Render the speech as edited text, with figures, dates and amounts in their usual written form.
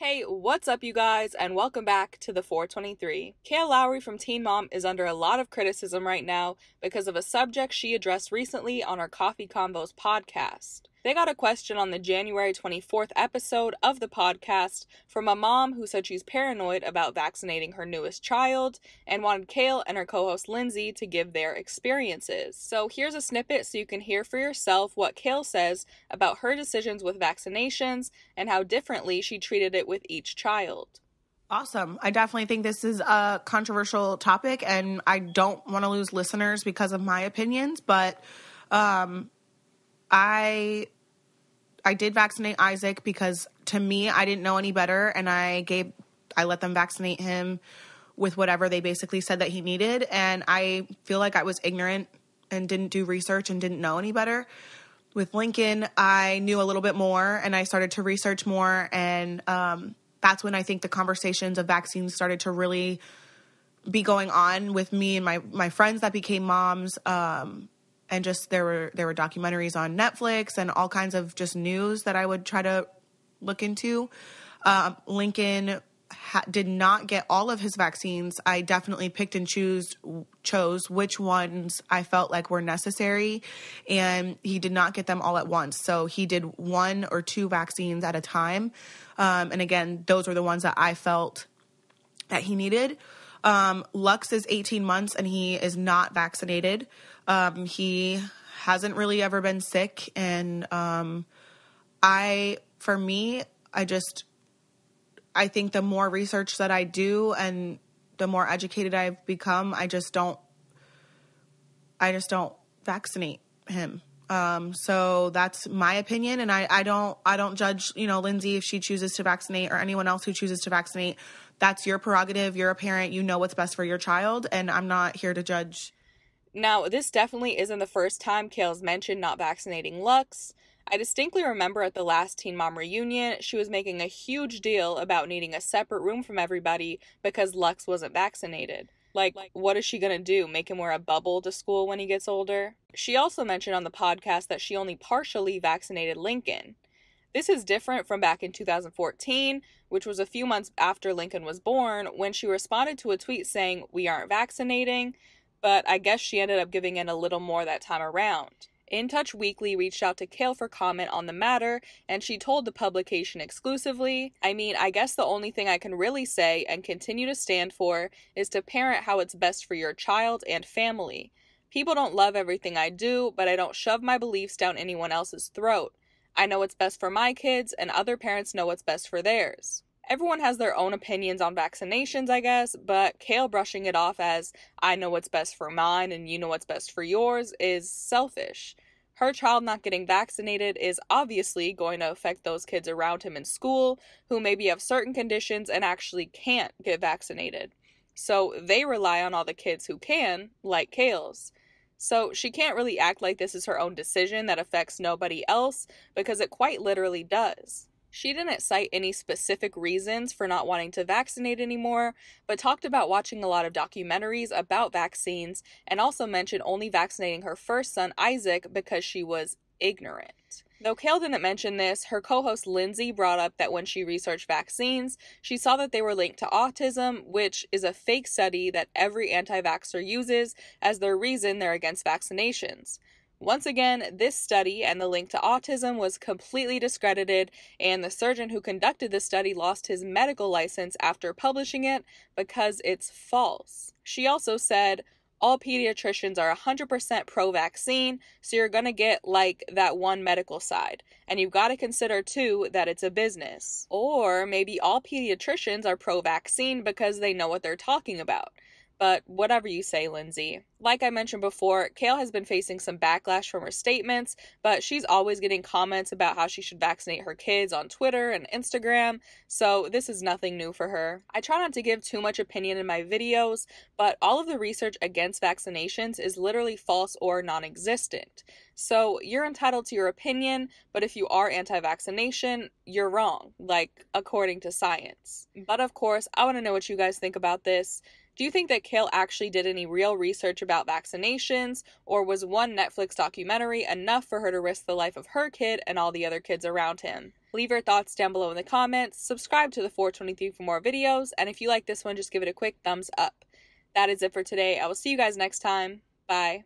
Hey, what's up, you guys, and welcome back to the 423. Kail Lowry from Teen Mom is under a lot of criticism right now because of a subject she addressed recently on her Coffee Convos podcast. They got a question on the January 24th episode of the podcast from a mom who said she's paranoid about vaccinating her newest child and wanted Kail and her co-host Lindsay to give their experiences. So here's a snippet so you can hear for yourself what Kail says about her decisions with vaccinations and how differently she treated it with each child. Awesome. I definitely think this is a controversial topic, and I don't want to lose listeners because of my opinions, but I did vaccinate Isaac because, to me, I didn't know any better, and I let them vaccinate him with whatever they basically said that he needed, and I feel like I was ignorant and didn't do research and didn't know any better. With Lincoln, I knew a little bit more, and I started to research more, and that's when I think the conversations of vaccines started to really be going on with me and my friends that became moms. And just there were documentaries on Netflix and all kinds of just news that I would try to look into. Lincoln did not get all of his vaccines. I definitely picked and chose which ones I felt like were necessary, and he did not get them all at once. So he did 1 or 2 vaccines at a time. And again, those were the ones that I felt that he needed. Lux is 18 months and he is not vaccinated. He hasn't really ever been sick. And I think the more research that I do and the more educated I've become, I just don't vaccinate him. So that's my opinion. And I don't judge, Lindsay, if she chooses to vaccinate or anyone else who chooses to vaccinate. That's your prerogative. You're a parent. You know what's best for your child. And I'm not here to judge. Now, this definitely isn't the first time Kail's mentioned not vaccinating Lux. I distinctly remember at the last Teen Mom reunion, she was making a huge deal about needing a separate room from everybody because Lux wasn't vaccinated. Like, what is she gonna do? Make him wear a bubble to school when he gets older? She also mentioned on the podcast that she only partially vaccinated Lincoln. This is different from back in 2014, which was a few months after Lincoln was born, when she responded to a tweet saying, "We aren't vaccinating," but I guess she ended up giving in a little more that time around. In Touch Weekly reached out to Kail for comment on the matter, and she told the publication exclusively, I guess the only thing I can really say and continue to stand for is to parent how it's best for your child and family. People don't love everything I do, but I don't shove my beliefs down anyone else's throat. I know what's best for my kids, and other parents know what's best for theirs. Everyone has their own opinions on vaccinations, I guess, but Kail brushing it off as, I know what's best for mine and you know what's best for yours, is selfish. Her child not getting vaccinated is obviously going to affect those kids around him in school who maybe have certain conditions and actually can't get vaccinated. So they rely on all the kids who can, like Kail's. So she can't really act like this is her own decision that affects nobody else, because it quite literally does. She didn't cite any specific reasons for not wanting to vaccinate anymore, but talked about watching a lot of documentaries about vaccines and also mentioned only vaccinating her first son, Isaac, because she was ignorant. Though Kail didn't mention this, her co-host Lindsay brought up that when she researched vaccines, she saw that they were linked to autism, which is a fake study that every anti-vaxxer uses as their reason they're against vaccinations. Once again, this study and the link to autism was completely discredited, and the surgeon who conducted the study lost his medical license after publishing it because it's false. She also said, all pediatricians are 100% pro-vaccine, so you're gonna get, that one medical side. And you've got to consider, too, that it's a business. Or maybe all pediatricians are pro-vaccine because they know what they're talking about. But whatever you say, Lindsay. Like I mentioned before, Kail has been facing some backlash from her statements, but she's always getting comments about how she should vaccinate her kids on Twitter and Instagram, so this is nothing new for her. I try not to give too much opinion in my videos, but all of the research against vaccinations is literally false or non-existent. So you're entitled to your opinion, but if you are anti-vaccination, you're wrong, according to science. But of course, I want to know what you guys think about this. Do you think that Kail actually did any real research about vaccinations, or was one Netflix documentary enough for her to risk the life of her kid and all the other kids around him? Leave your thoughts down below in the comments, subscribe to the 423 for more videos, and if you like this one, just give it a quick thumbs up. That is it for today. I will see you guys next time. Bye.